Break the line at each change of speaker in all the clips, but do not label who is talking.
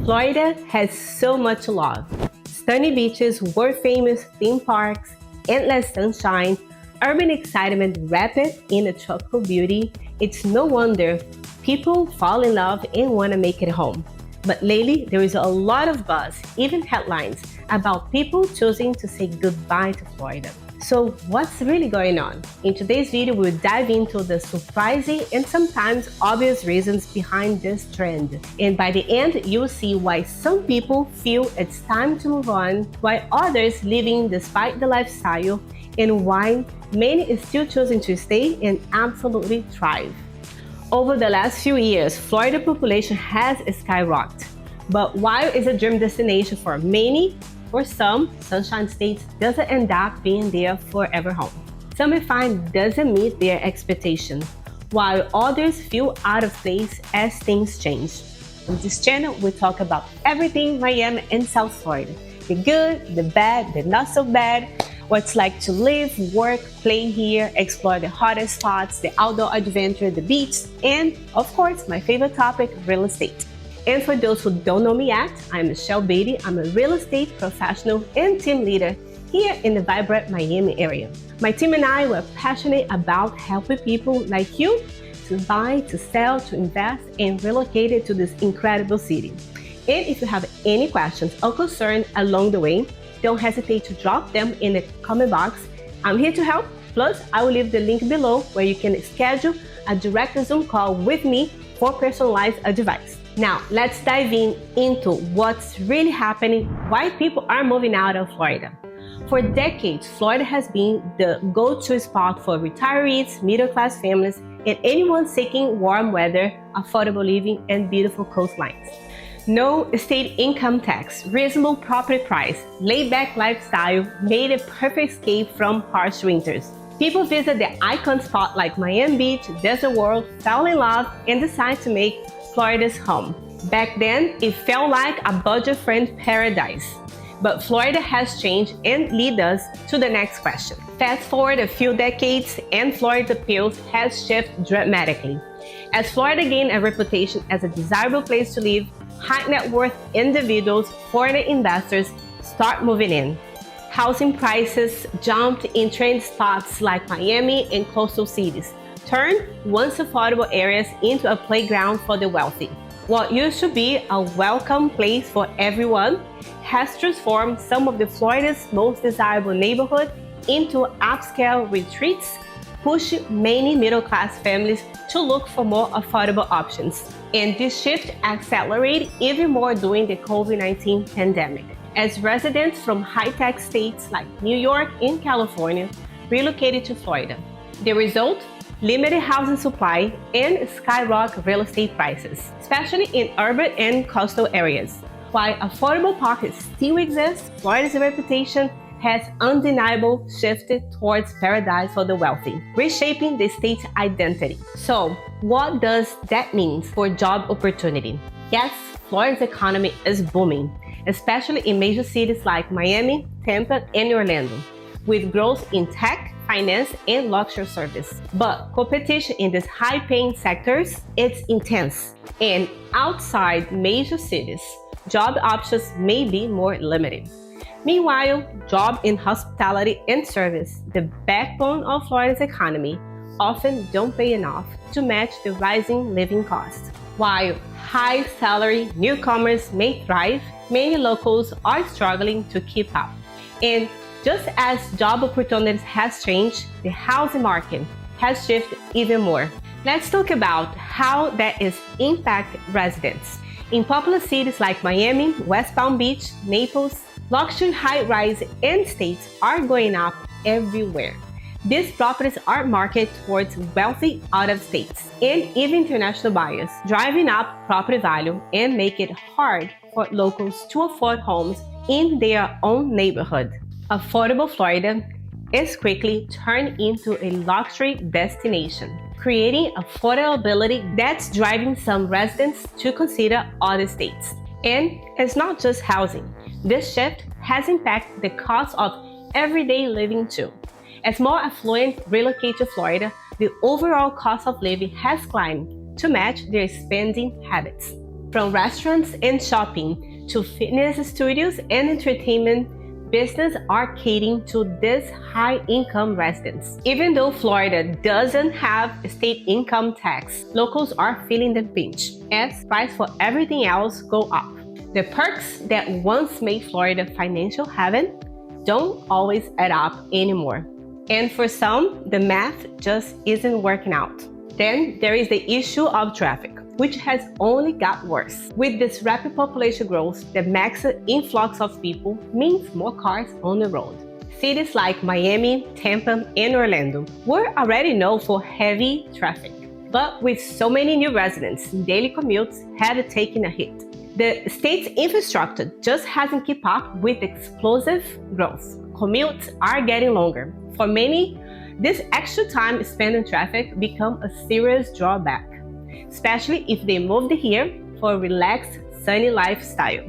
Florida has so much to love. Stunning beaches, world-famous theme parks, endless sunshine, urban excitement wrapped in a tropical beauty. It's no wonder people fall in love and want to make it home. But lately, there is a lot of buzz, even headlines, about people choosing to say goodbye to Florida. So what's really going on? In today's video, we'll dive into the surprising and sometimes obvious reasons behind this trend. And by the end, you'll see why some people feel it's time to move on, why others living despite the lifestyle, and why many is still choosing to stay and absolutely thrive. Over the last few years, Florida population has skyrocketed. But while it's a dream destination for many, for some, Sunshine State doesn't end up being their forever home. Some may find doesn't meet their expectations, while others feel out of place as things change. On this channel, we talk about everything Miami and South Florida. The good, the bad, the not so bad, what it's like to live, work, play here, explore the hottest spots, the outdoor adventure, the beach, and of course, my favorite topic, real estate. And for those who don't know me yet, I'm Michelle Beatty. I'm a real estate professional and team leader here in the vibrant Miami area. My team and I were passionate about helping people like you to buy, to sell, to invest, and relocate to this incredible city. And if you have any questions or concerns along the way, don't hesitate to drop them in the comment box. I'm here to help. Plus, I will leave the link below where you can schedule a direct Zoom call with me for personalized advice. Now, let's dive into what's really happening, why people are moving out of Florida. For decades, Florida has been the go-to spot for retirees, middle-class families, and anyone seeking warm weather, affordable living, and beautiful coastlines. No state income tax, reasonable property price, laid-back lifestyle made a perfect escape from harsh winters. People visit the icon spot like Miami Beach, Desert World, fall in love, and decide to make Florida's home. Back then, it felt like a budget-friendly paradise. But Florida has changed and leads us to the next question. Fast forward a few decades and Florida's appeal has shifted dramatically. As Florida gained a reputation as a desirable place to live, high net worth individuals, foreign investors start moving in. Housing prices jumped in trend spots like Miami and coastal cities, turned once affordable areas into a playground for the wealthy. What used to be a welcome place for everyone has transformed some of the Florida's most desirable neighborhoods into upscale retreats, pushing many middle-class families to look for more affordable options. And this shift accelerated even more during the COVID-19 pandemic, as residents from high-tech states like New York and California relocated to Florida. The result? Limited housing supply and skyrocketing real estate prices, especially in urban and coastal areas. While affordable pockets still exist, Florida's reputation has undeniably shifted towards paradise for the wealthy, reshaping the state's identity. So, what does that mean for job opportunity? Yes, Florida's economy is booming, especially in major cities like Miami, Tampa, and Orlando, with growth in tech, finance, and luxury service. But competition in these high-paying sectors is intense. And outside major cities, job options may be more limited. Meanwhile, jobs in hospitality and service, the backbone of Florida's economy, often don't pay enough to match the rising living costs. While high-salary newcomers may thrive, many locals are struggling to keep up. And just as job opportunities has changed, the housing market has shifted even more. Let's talk about how that is impact residents. In popular cities like Miami, West Palm Beach, Naples, luxury high-rise end estates are going up everywhere. These properties are marketed towards wealthy out-of-states and even international buyers, driving up property value and make it hard for locals to afford homes in their own neighborhood. Affordable Florida is quickly turned into a luxury destination, creating affordability that's driving some residents to consider other states. And it's not just housing. This shift has impacted the cost of everyday living too. As more affluent relocate to Florida, the overall cost of living has climbed to match their spending habits. From restaurants and shopping to fitness studios and entertainment, businesses are catering to these high-income residents. Even though Florida doesn't have a state income tax, locals are feeling the pinch as prices for everything else go up. The perks that once made Florida financial heaven don't always add up anymore. And for some, the math just isn't working out. Then there is the issue of traffic, which has only got worse. With this rapid population growth, the massive influx of people means more cars on the road. Cities like Miami, Tampa, and Orlando were already known for heavy traffic. But with so many new residents, daily commutes have taken a hit. The state's infrastructure just hasn't kept up with explosive growth. Commutes are getting longer. For many, this extra time spent in traffic becomes a serious drawback, especially if they moved here for a relaxed, sunny lifestyle.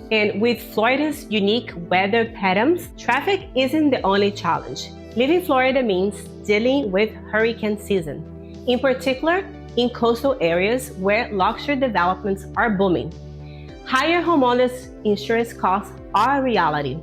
And with Florida's unique weather patterns, traffic isn't the only challenge. Living in Florida means dealing with hurricane season, in particular in coastal areas where luxury developments are booming. Higher homeowners insurance costs are a reality,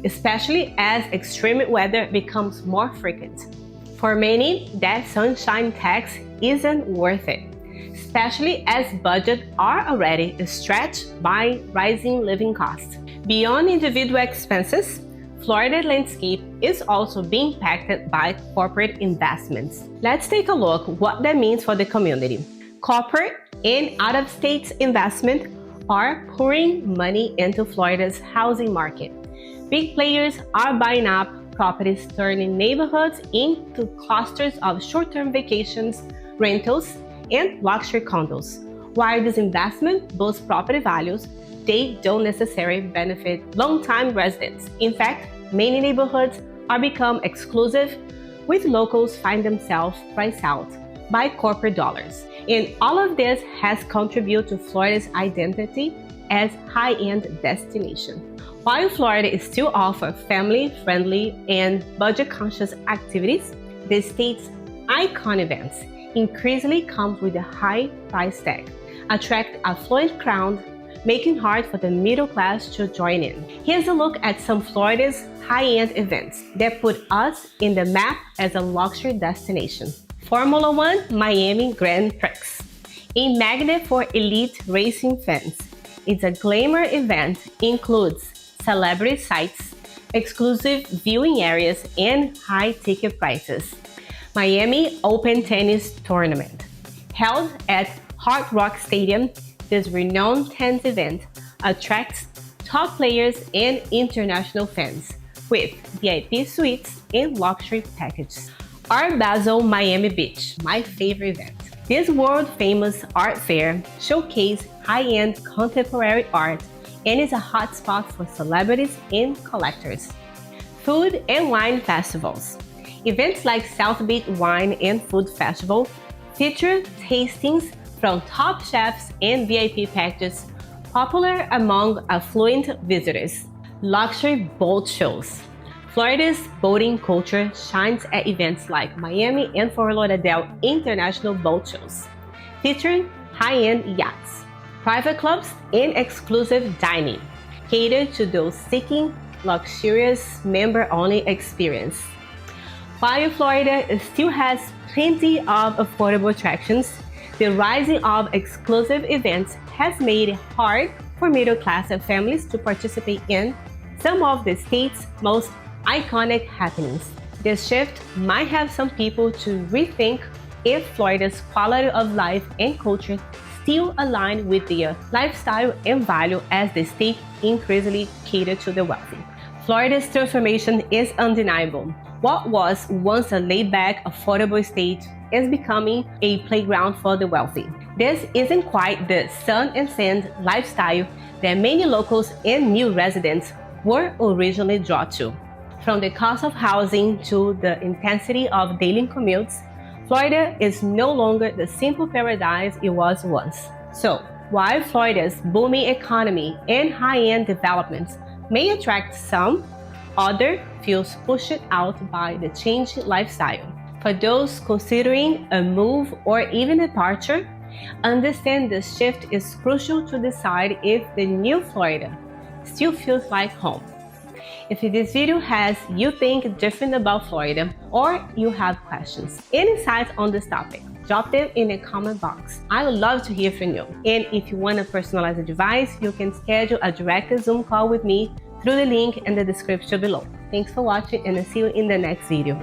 especially as extreme weather becomes more frequent. For many, that sunshine tax isn't worth it, especially as budgets are already stretched by rising living costs. Beyond individual expenses, Florida's landscape is also being impacted by corporate investments. Let's take a look at what that means for the community. Corporate and out-of-state investment are pouring money into Florida's housing market. Big players are buying up properties, turning neighborhoods into clusters of short-term vacations, rentals, and luxury condos. While this investment boosts property values, they don't necessarily benefit long-time residents. In fact, many neighborhoods are become exclusive, with locals find themselves priced out by corporate dollars. And all of this has contributed to Florida's identity as high-end destination. While Florida still offers family-friendly and budget-conscious activities, the state's icon events increasingly come with a high price tag, attract a affluent crowd, making it hard for the middle class to join in. Here's a look at some Florida's high-end events that put us in the map as a luxury destination. Formula One Miami Grand Prix, a magnet for elite racing fans. It's a glamour event, includes celebrity sites, exclusive viewing areas, and high ticket prices. Miami Open Tennis Tournament. Held at Hard Rock Stadium, this renowned tennis event attracts top players and international fans with VIP suites and luxury packages. Art Basel Miami Beach, my favorite event. This world-famous art fair showcases high-end contemporary art and is a hotspot for celebrities and collectors. Food and wine festivals. Events like South Beach Wine and Food Festival feature tastings from top chefs and VIP packages popular among affluent visitors. Luxury boat shows. Florida's boating culture shines at events like Miami and Fort Lauderdale International Boat Shows, featuring high-end yachts, private clubs, and exclusive dining, catered to those seeking luxurious member-only experience. While Florida still has plenty of affordable attractions, the rising of exclusive events has made it hard for middle-class and families to participate in some of the state's most iconic happenings. This shift might have some people to rethink if Florida's quality of life and culture still align with their lifestyle and value as the state increasingly caters to the wealthy. Florida's transformation is undeniable. What was once a laid-back, affordable state is becoming a playground for the wealthy. This isn't quite the sun and sand lifestyle that many locals and new residents were originally drawn to. From the cost of housing to the intensity of daily commutes, Florida is no longer the simple paradise it was once. So, while Florida's booming economy and high-end developments may attract some, others feel pushed out by the changed lifestyle. For those considering a move or even departure, Understand this shift is crucial to decide if the new Florida still feels like home. If this video has you think different about Florida or you have questions, insights on this topic, drop them in the comment box. I would love to hear from you. And if you want a personalized advice, you can schedule a direct Zoom call with me through the link in the description below. Thanks for watching and I'll see you in the next video.